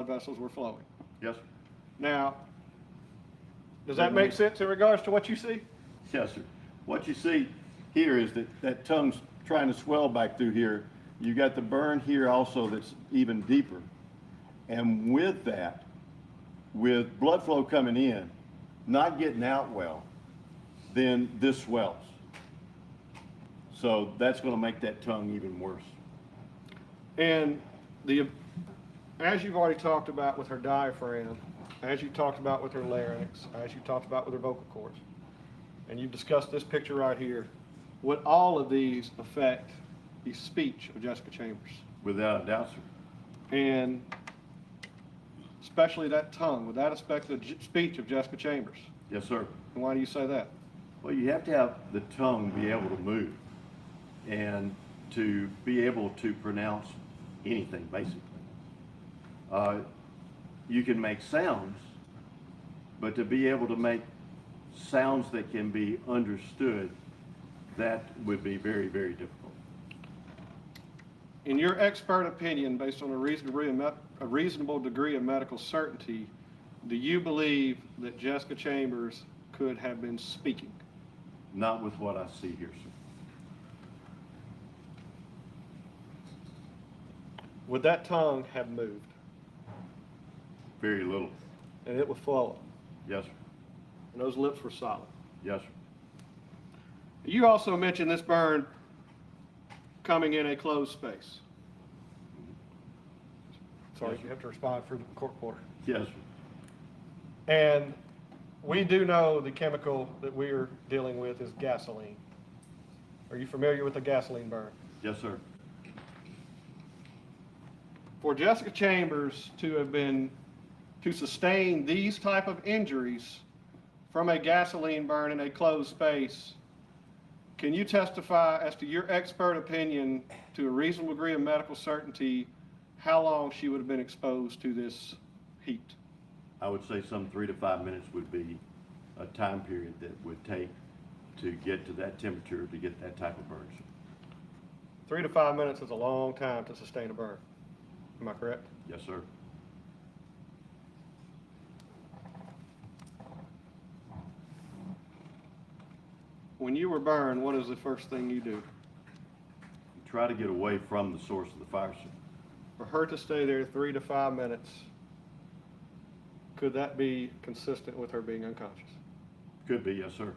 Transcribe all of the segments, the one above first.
vessels were flowing. Yes, sir. Now, does that make sense in regards to what you see? Yes, sir. What you see here is that tongue's trying to swell back through here. You got the burn here also that's even deeper. And with that, with blood flow coming in, not getting out well, then this swells. So that's going to make that tongue even worse. And as you've already talked about with her diaphragm, as you talked about with her larynx, as you talked about with her vocal cords, and you've discussed this picture right here, would all of these affect the speech of Jessica Chambers? Without a doubt, sir. And especially that tongue, would that affect the speech of Jessica Chambers? Yes, sir. And why do you say that? Well, you have to have the tongue be able to move and to be able to pronounce anything, basically. You can make sounds, but to be able to make sounds that can be understood, that would be very, very difficult. In your expert opinion, based on a reasonable degree of medical certainty, do you believe that Jessica Chambers could have been speaking? Not with what I see here, sir. Would that tongue have moved? Very little. And it was flowing? Yes, sir. And those lips were solid? Yes, sir. You also mentioned this burn coming in a closed space. Sorry, Yes, you have to respond for the court reporter. Yes, sir. And we do know the chemical that we're dealing with is gasoline. Are you familiar with the gasoline burn? Yes, sir. For Jessica Chambers to sustain these type of injuries from a gasoline burn in a closed space, can you testify as to your expert opinion to a reasonable degree of medical certainty how long she would have been exposed to this heat? I would say some 3 to 5 minutes would be a time period that would take to get to that temperature to get that type of burn. 3 to 5 minutes is a long time to sustain a burn. Am I correct? Yes, sir. When you were burned, what is the first thing you do? Try to get away from the source of the fire, sir. For her to stay there 3 to 5 minutes, could that be consistent with her being unconscious? Could be, yes, sir.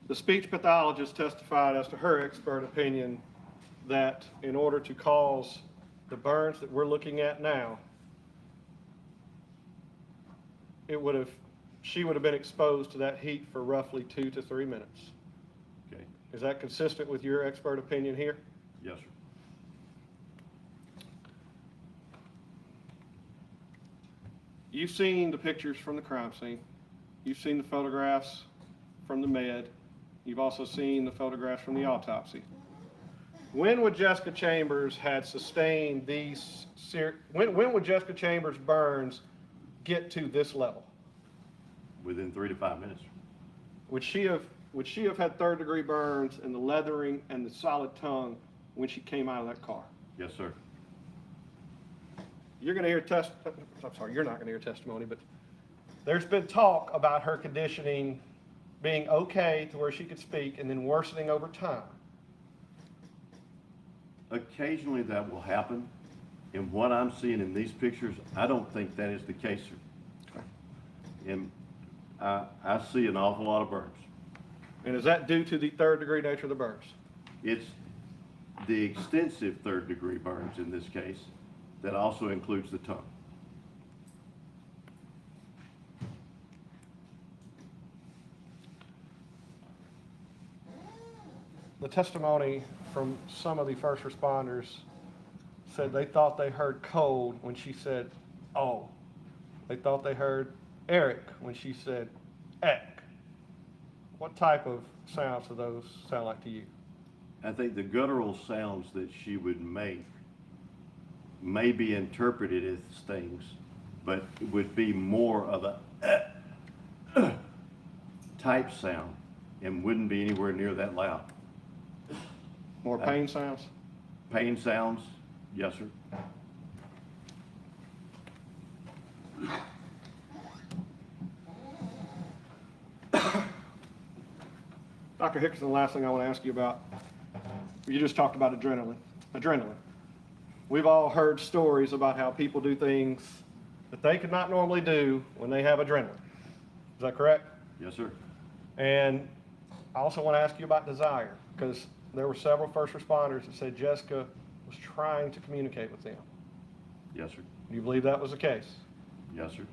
The speech pathologist testified as to her expert opinion that in order to cause the burns that we're looking at now, she would have been exposed to that heat for roughly 2 to 3 minutes. Okay. Is that consistent with your expert opinion here? Yes, sir. You've seen the pictures from the crime scene. You've seen the photographs from the med. You've also seen the photographs from the autopsy. When would Jessica Chambers had sustained these, when would Jessica Chambers' burns get to this level? Within 3 to 5 minutes. Would she have had third-degree burns and the leathering and the solid tongue when she came out of that car? Yes, sir. You're going to hear you're not going to hear testimony, but there's been talk about her conditioning being okay to where she could speak and then worsening over time. Occasionally that will happen. And what I'm seeing in these pictures, I don't think that is the case, sir. Okay. And I see an awful lot of burns. And is that due to the third-degree nature of the burns? It's the extensive third-degree burns in this case that also includes the tongue. The testimony from some of the first responders said they thought they heard cold when she said, oh. They thought they heard Eric when she said, eck. What type of sounds do those sound like to you? I think the guttural sounds that she would make may be interpreted as things, but it would be more of a type sound and wouldn't be anywhere near that loud. More pain sounds? Pain sounds, yes, sir. Dr. Hickerson, the last thing I want to ask you about, you just talked about adrenaline. Adrenaline. We've all heard stories about how people do things that they could not normally do when they have adrenaline. Is that correct? Yes, sir. And I also want to ask you about desire, because there were several first responders that said Jessica was trying to communicate with them. Yes, sir. Do you believe that was the case? Yes, sir.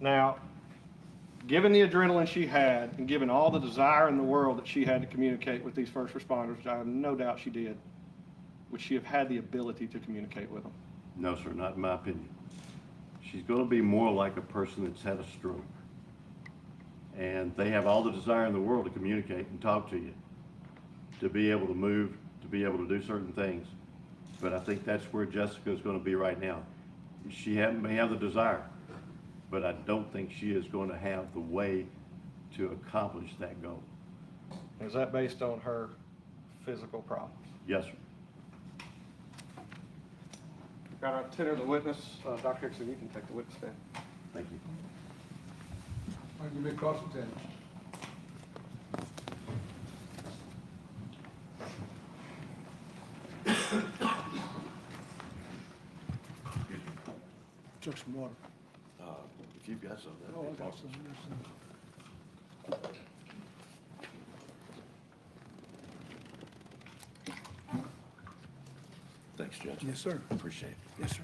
Now, given the adrenaline she had, and given all the desire in the world that she had to communicate with these first responders, which I have no doubt she did, would she have had the ability to communicate with them? No, sir, not in my opinion. She's going to be more like a person that's had a stroke. And they have all the desire in the world to communicate and talk to you, to be able to move, to be able to do certain things. But I think that's where Jessica is going to be right now. She may have the desire, but I don't think she is going to have the way to accomplish that goal. Is that based on her physical problems? Yes, sir. Got our tenor of the witness. Dr. Hickson, you can take the witness stand. Thank you. You may cross-examine. Took some water. If you've got some, Oh, I got some. Thanks, Judge. Yes, sir. Appreciate it. Yes, sir.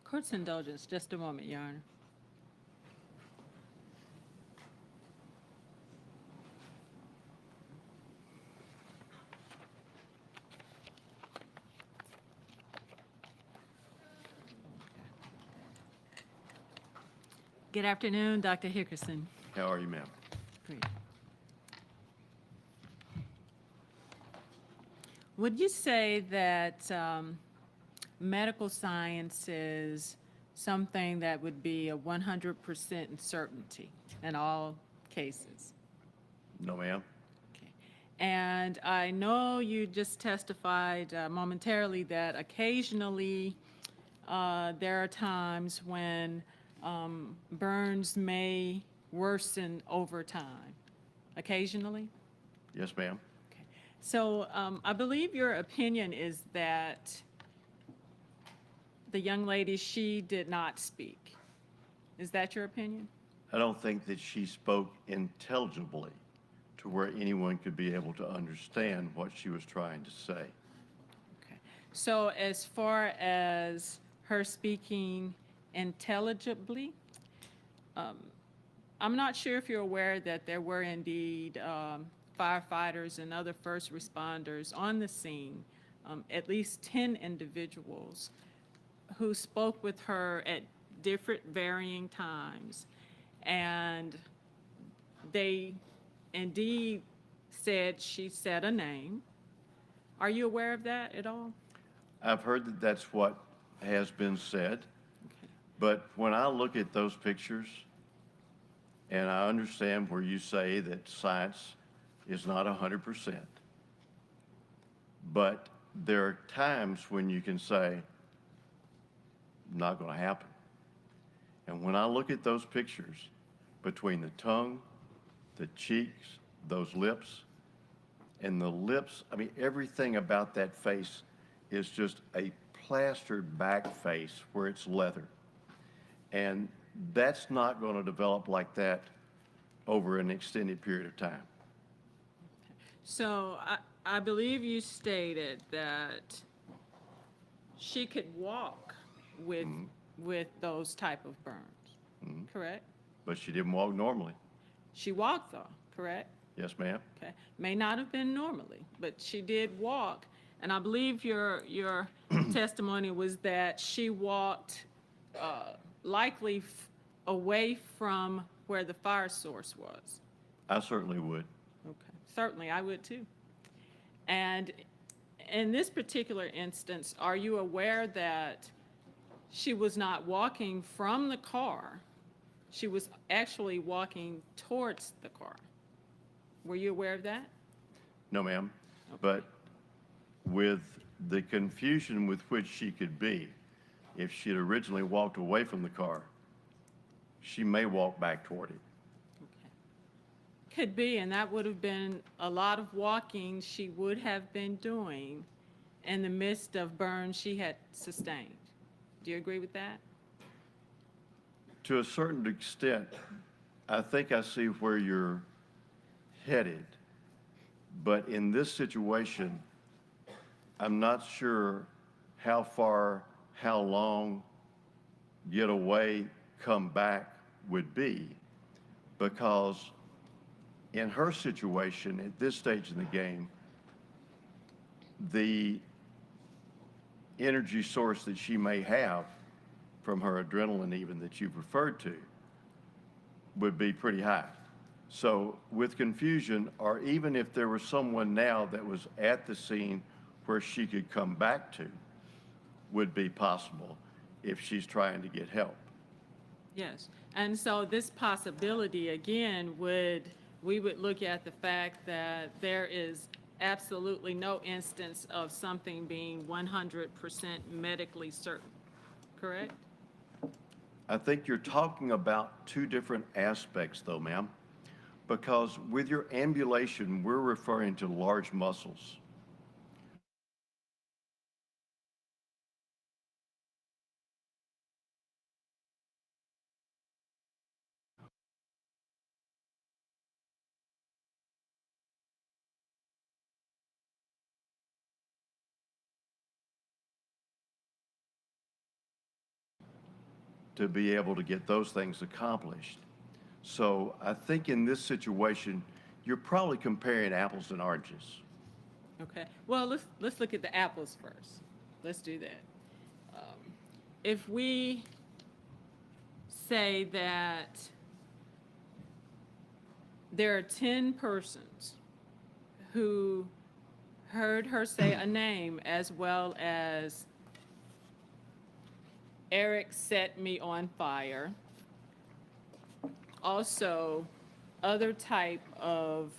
Court's indulgence, just a moment, Your Honor. Good afternoon, Dr. Hickerson. How are you, ma'am? Great. Would you say that medical science is something that would be a 100% certainty in all cases? No, ma'am. Okay. And I know you just testified momentarily that occasionally there are times when burns may worsen over time. Occasionally? Yes, ma'am. Okay. So I believe your opinion is that the young lady, she did not speak. Is that your opinion? I don't think that she spoke intelligibly to where anyone could be able to understand what she was trying to say. Okay. So as far as her speaking intelligibly, I'm not sure if you're aware that there were indeed firefighters and other first responders on the scene, at least 10 individuals who spoke with her at different varying times. And they indeed said she said a name. Are you aware of that at all? I've heard that that's what has been said, Okay. but when I look at those pictures, and I understand where you say that science is not 100%, but there are times when you can say, not going to happen. And when I look at those pictures, between the tongue, the cheeks, those lips, and the lips, I mean, everything about that face is just a plastered back face where it's leather. And that's not going to develop like that over an extended period of time. So I believe you stated that she could walk with with those type of burns, correct? But she didn't walk normally. She walked though, correct? Yes, ma'am. Okay, may not have been normally, but she did walk. And I believe your testimony was that she walked likely away from where the fire source was. I certainly would. Okay, certainly, I would too. And in this particular instance, are you aware that she was not walking from the car? She was actually walking towards the car. Were you aware of that? No, ma'am. But with the confusion with which she could be, if she had originally walked away from the car, she may walk back toward it. Could be, and that would have been a lot of walking she would have been doing in the midst of burns she had sustained. Do you agree with that? To a certain extent, I think I see where you're headed. But in this situation, I'm not sure how far, how long get away, come back would be, because in her situation, at this stage in the game, the energy source that she may have from her adrenaline even that you've referred to would be pretty high. So with confusion, or even if there was someone now that was at the scene where she could come back to, would be possible if she's trying to get help. Yes. And so this possibility, again, we would look at the fact that there is absolutely no instance of something being 100% medically certain, correct? I think you're talking about two different aspects though, ma'am, because with your ambulation, we're referring to large muscles. To be able to get those things accomplished. So I think in this situation, you're probably comparing apples and oranges. Okay. Well, let's look at the apples first. Let's do that. If we say that there are 10 persons who heard her say a name as well as Eric set me on fire. Also, other type of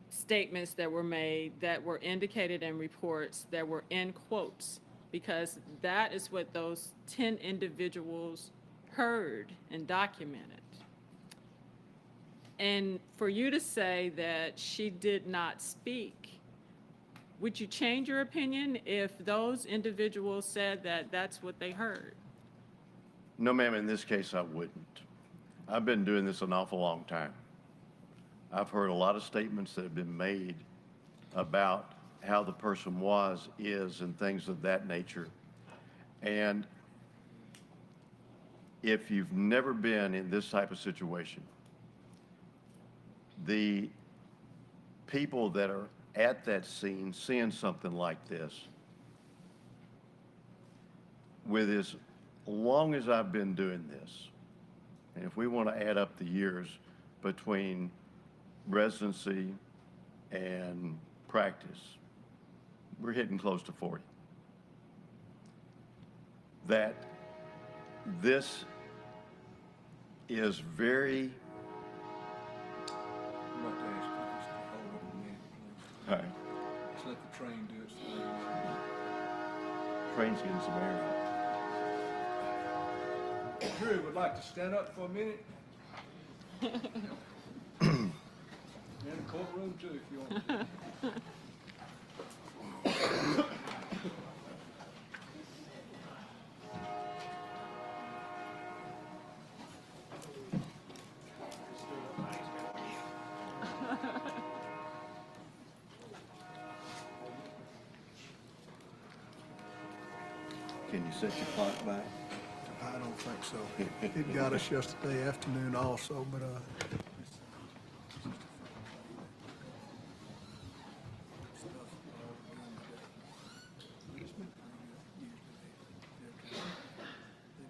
statements that were made that were indicated in reports that were in quotes, because that is what those 10 individuals heard and documented. And for you to say that she did not speak, would you change your opinion if those individuals said that that's what they heard? No, ma'am, in this case, I wouldn't. I've been doing this an awful long time. I've heard a lot of statements that have been made about how the person was, is, and things of that nature. And if you've never been in this type of situation, the people that are at that scene seeing something like this, with as long as I've been doing this, and if we want to add up the years between residency and practice, we're hitting close to 40. That this is very, I'd like to ask you just to hold up a minute, please. all right, Just let the train do its thing. train's getting some air. The jury would like to stand up for a minute. In the courtroom too, if you want to. Can you set your clock back? I don't think so. It got us yesterday afternoon also, but, they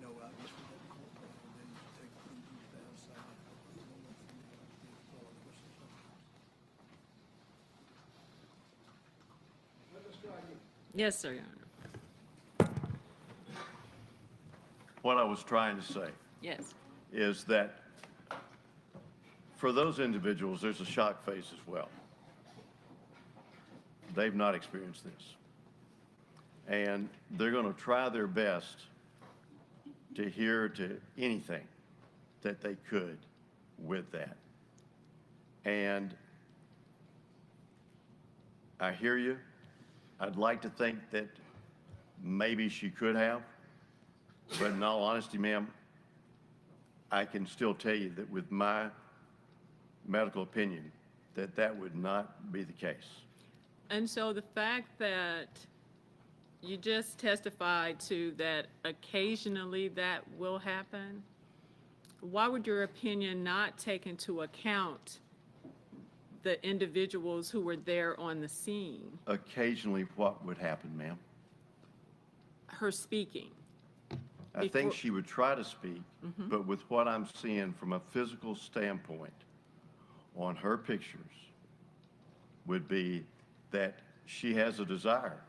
know Yes, sir, Your Honor. What I was trying to say Yes. is that for those individuals, there's a shock phase as well. They've not experienced this. And they're going to try their best to adhere to anything that they could with that. And I hear you. I'd like to think that maybe she could have, but in all honesty, ma'am, I can still tell you that with my medical opinion, that that would not be the case. And so the fact that you just testified to that occasionally that will happen, why would your opinion not take into account the individuals who were there on the scene? Occasionally, what would happen, ma'am? Her speaking. I think she would try to speak, but with what I'm seeing from a physical standpoint on her pictures would be that she has a desire,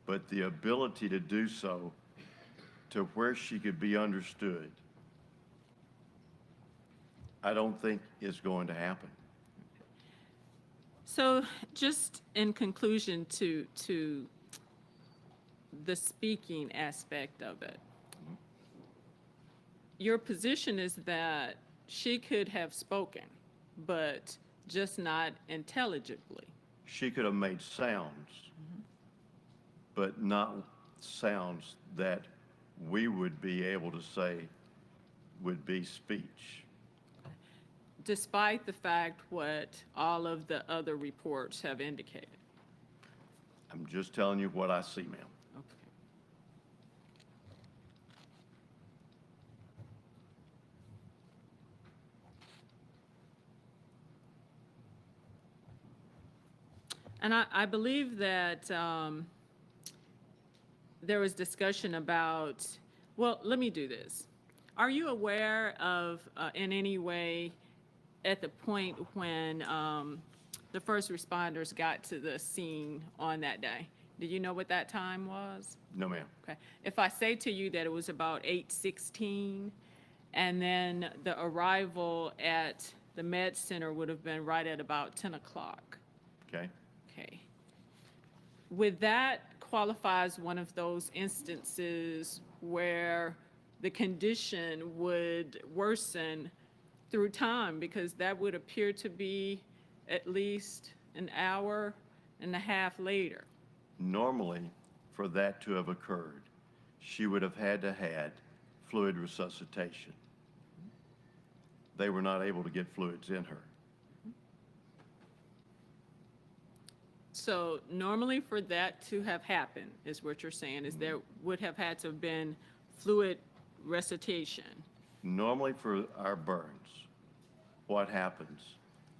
but the ability to do so to where she could be understood, I don't think is going to happen. So just in conclusion to the speaking aspect of it, your position is that she could have spoken, but just not intelligibly. She could have made sounds, but not sounds that we would be able to say would be speech. Despite the fact what all of the other reports have indicated. I'm just telling you what I see, ma'am. Okay. And I believe that there was discussion about, well, let me do this. Are you aware of, in any way, at the point when the first responders got to the scene on that day? Do you know what that time was? No, ma'am. Okay. If I say to you that it was about 8:16, and then the arrival at the med center would have been right at about 10 o'clock. Okay. Okay. Would that qualify as one of those instances where the condition would worsen through time, because that would appear to be at least an hour and a half later? Normally, for that to have occurred, she would have had fluid resuscitation. They were not able to get fluids in her. So normally for that to have happened, is what you're saying, is there would have had to have been fluid resuscitation. Normally for our burns, what happens,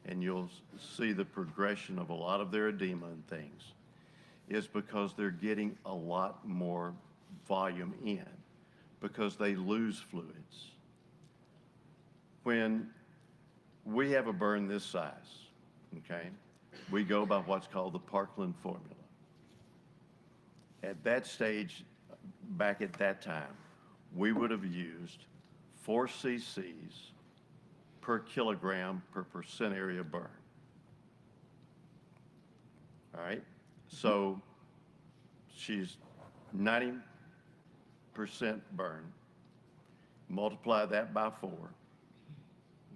and you'll see the progression of a lot of their edema and things, is because they're getting a lot more volume in, because they lose fluids. When we have a burn this size, okay, we go by what's called the Parkland formula. At that stage, back at that time, we would have used 4 cc's per kilogram per percent area burn. All right? So she's 90% burn. Multiply that by 4,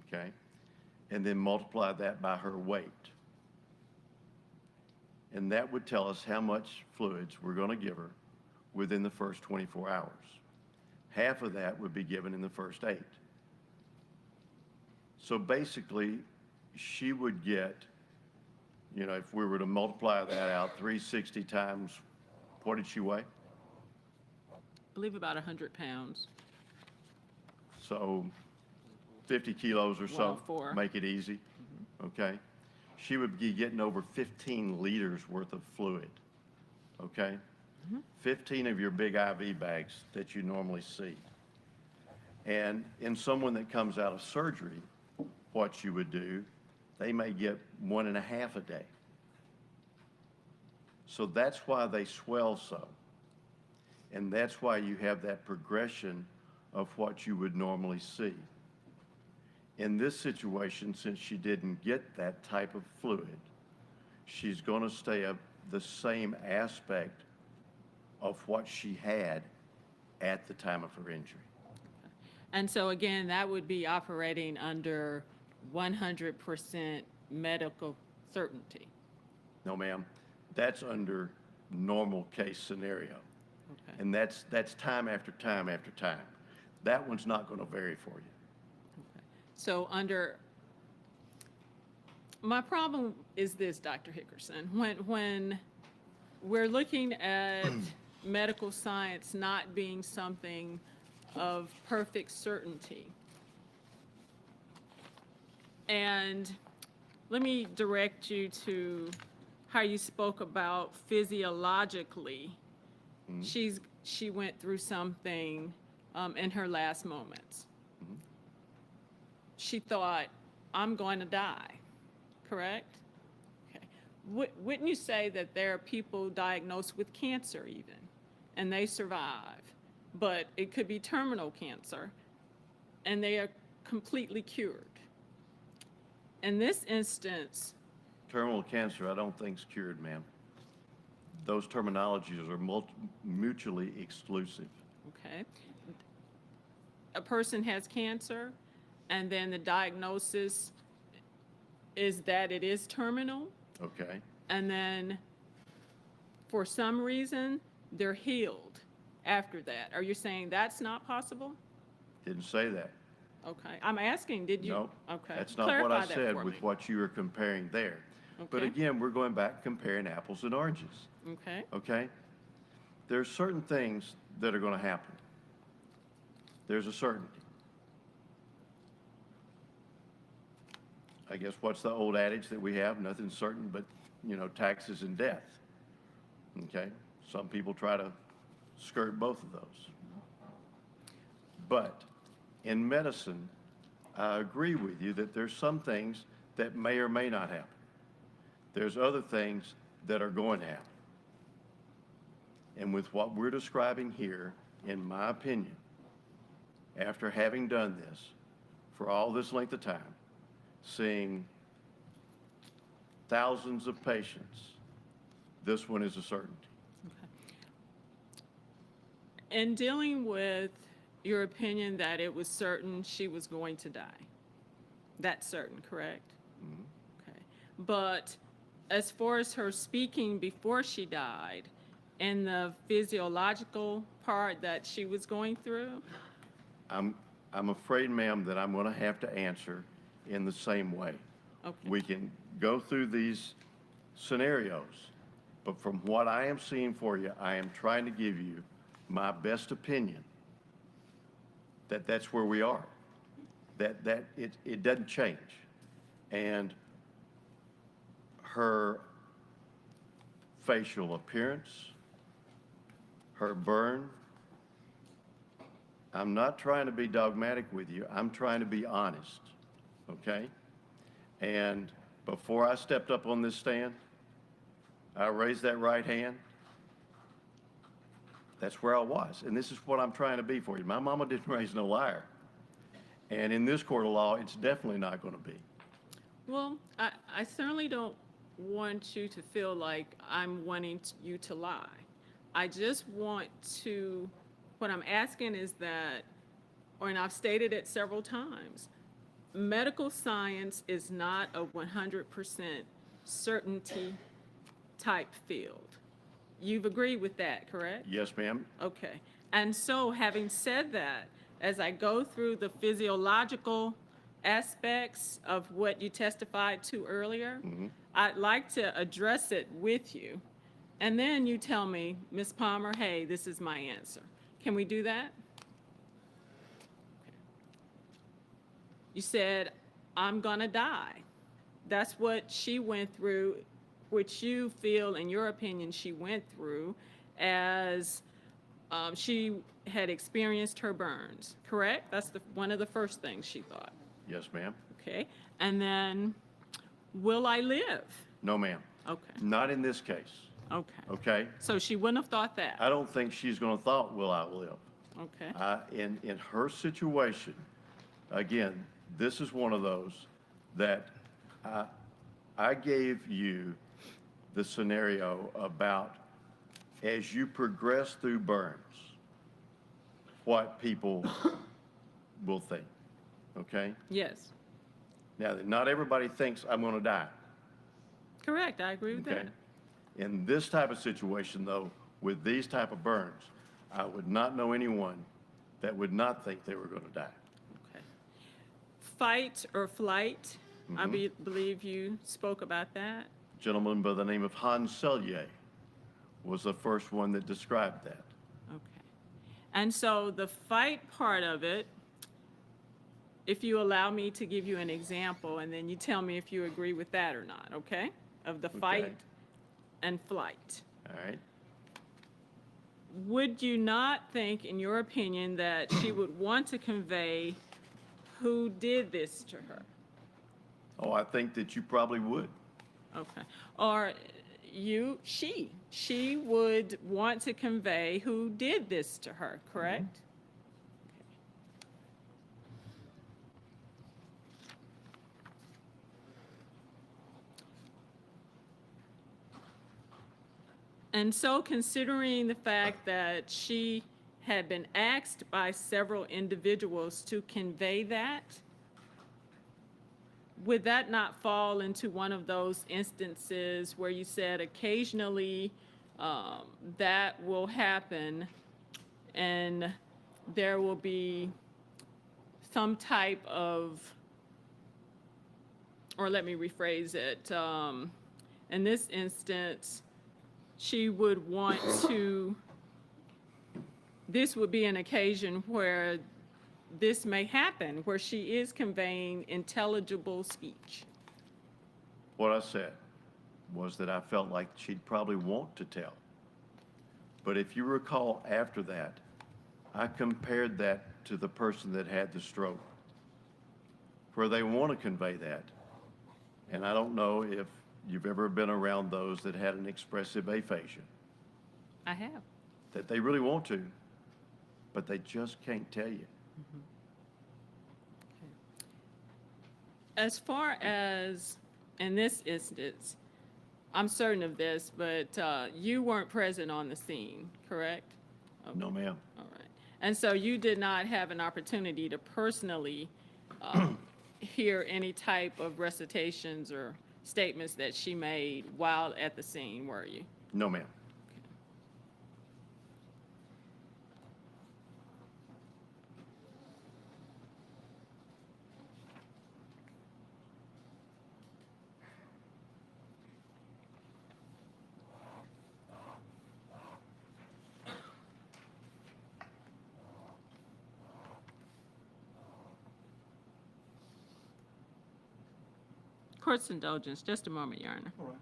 okay? And then multiply that by her weight. And that would tell us how much fluids we're going to give her within the first 24 hours. Half of that would be given in the first 8. So basically, she would get, you know, if we were to multiply that out, 360 times, what did she weigh? I believe about 100 pounds. So 50 kilos or so, Well, 4. make it easy, okay? She would be getting over 15 liters worth of fluid, okay? 15 of your big IV bags that you normally see. And in someone that comes out of surgery, what you would do, they may get 1.5 a day. So that's why they swell so. And that's why you have that progression of what you would normally see. In this situation, since she didn't get that type of fluid, she's going to stay up the same aspect of what she had at the time of her injury. And so again, that would be operating under 100% medical certainty. No, ma'am, that's under normal case scenario. Okay. And that's time after time after time. That one's not going to vary for you. So my problem is this, Dr. Hickerson, when we're looking at medical science not being something of perfect certainty. And let me direct you to how you spoke about physiologically. She went through something in her last moments. She thought, I'm going to die, correct? Okay. Wouldn't you say that there are people diagnosed with cancer even, and they survive, but it could be terminal cancer, and they are completely cured? In this instance, Terminal cancer, I don't think is cured, ma'am. Those terminologies are mutually exclusive. okay, a person has cancer, and then the diagnosis is that it is terminal, Okay? and then for some reason, they're healed after that. Are you saying that's not possible? Didn't say that. Okay, I'm asking, did you? No, Okay. that's not what I Clarify that said for with me. what you were comparing there. But Okay. again, we're going back comparing apples and oranges, Okay, okay? There's certain things that are going to happen. There's a certainty. I guess what's the old adage that we have? Nothing's certain but, taxes and death. Okay? Some people try to skirt both of those. But in medicine, I agree with you that there's some things that may or may not happen. There's other things that are going to happen. And with what we're describing here, in my opinion, after having done this for all this length of time, seeing thousands of patients, this one is a certainty. in dealing with your opinion that it was certain she was going to die, that's certain, correct? Okay, but as far as her speaking before she died, and the physiological part that she was going through, I'm afraid, ma'am, that I'm going to have to answer in the same way. okay. We can go through these scenarios, but from what I am seeing for you, I am trying to give you my best opinion that that's where we are, that it doesn't change. And her facial appearance, her burn, I'm not trying to be dogmatic with you. I'm trying to be honest, okay? And before I stepped up on this stand, I raised that right hand. That's where I was. And this is what I'm trying to be for you. My mama didn't raise no liar. And in this court of law, it's definitely not going to be. Well, I certainly don't want you to feel like I'm wanting you to lie. I just want to, what I'm asking is that, and I've stated it several times, medical science is not a 100% certainty type field. You've agreed with that, correct? Yes, ma'am. Okay. And so having said that, as I go through the physiological aspects of what you testified to earlier, I'd like to address it with you. And then you tell me, Ms. Palmer, hey, this is my answer. Can we do that? Okay. You said, I'm gonna die. That's what she went through, which you feel, in your opinion, she went through as she had experienced her burns, correct? That's one of the first things she thought. Yes, ma'am. Okay. And then, will I live? No, ma'am. Okay. Not in this case. Okay. okay? So she wouldn't have thought that. I don't think she's gonna thought, will outlive. Okay. In her situation, again, this is one of those that I gave you the scenario about as you progress through burns, what people will think, okay? Yes. Now, not everybody thinks I'm gonna die, Correct. I agree with okay? that. In this type of situation, though, with these type of burns, I would not know anyone that would not think they were gonna die. Okay. Fight or flight? I believe you spoke about that. Gentleman by the name of Hans Selye was the first one that described that. Okay. And so the fight part of it, if you allow me to give you an example, and then you tell me if you agree with that or not, okay? Of the fight and flight. All right? Would you not think, in your opinion, that she would want to convey who did this to her? Oh, I think that you probably would. Okay. Or she would want to convey who did this to her, correct? And so, considering the fact that she had been asked by several individuals to convey that, would that not fall into one of those instances where you said occasionally that will happen and there will be some type of, or let me rephrase it, in this instance, she would want to, this would be an occasion where this may happen, where she is conveying intelligible speech. What I said was that I felt like she'd probably want to tell. But if you recall after that, I compared that to the person that had the stroke, where they want to convey that. And I don't know if you've ever been around those that had an expressive aphasia, I have. that they really want to, but they just can't tell you. As far as, in this instance, I'm certain of this, but you weren't present on the scene, correct? Okay. No, ma'am. All right. And so you did not have an opportunity to personally hear any type of recitations or statements that she made while at the scene, were you? No, ma'am. Court's indulgence, just a moment, Your Honor. All right.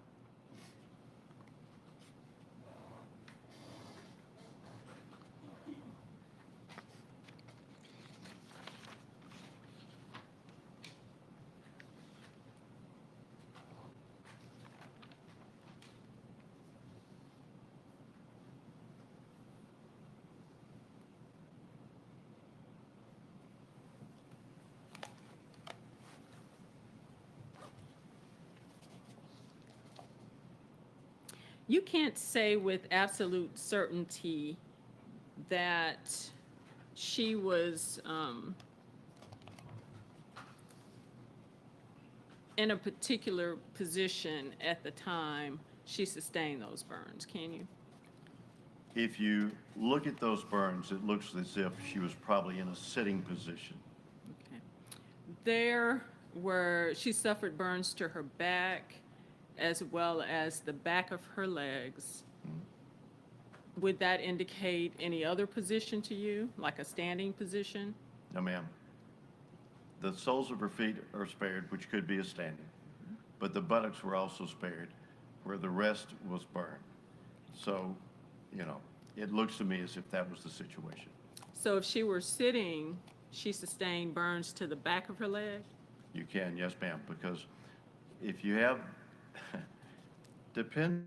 You can't say with absolute certainty that she was in a particular position at the time she sustained those burns, can you? If you look at those burns, it looks as if she was probably in a sitting position. Okay. She suffered burns to her back as well as the back of her legs. Would that indicate any other position to you, like a standing position? No, ma'am. The soles of her feet are spared, which could be a standing, but the buttocks were also spared, where the rest was burned. So, you know, it looks to me as if that was the situation. So if she were sitting, she sustained burns to the back of her leg? You can, yes, ma'am, because if you have, depend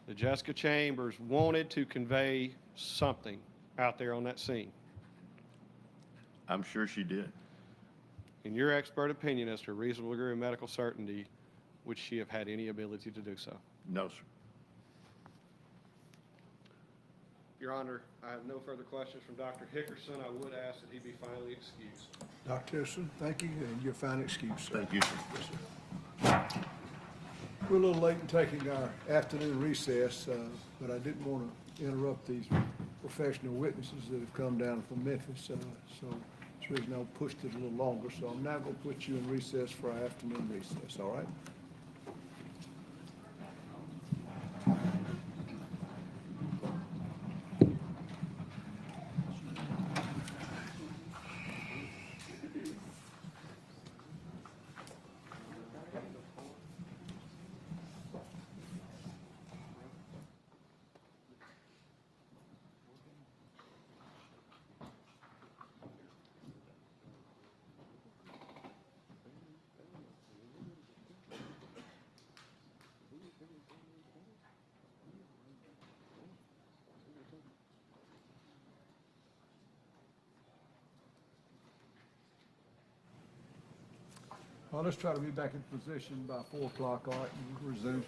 that Jessica Chambers wanted to convey something out there on that scene. I'm sure she did. In your expert opinion, as to a reasonable degree of medical certainty, would she have had any ability to do so? No, sir. Your Honor, I have no further questions from Dr. Hickerson. I would ask that he be finally excused. Dr. Hickerson, thank you, and your fine excuse, sir. Thank you, sir. Yes, sir. We're a little late in taking our afternoon recess, but I didn't want to interrupt these professional witnesses that have come down from Memphis, so that's the reason I pushed it a little longer. So I'm now going to put you in recess for our afternoon recess, all right? Well, let's try to be back in position by 4 o'clock, all right, and resume.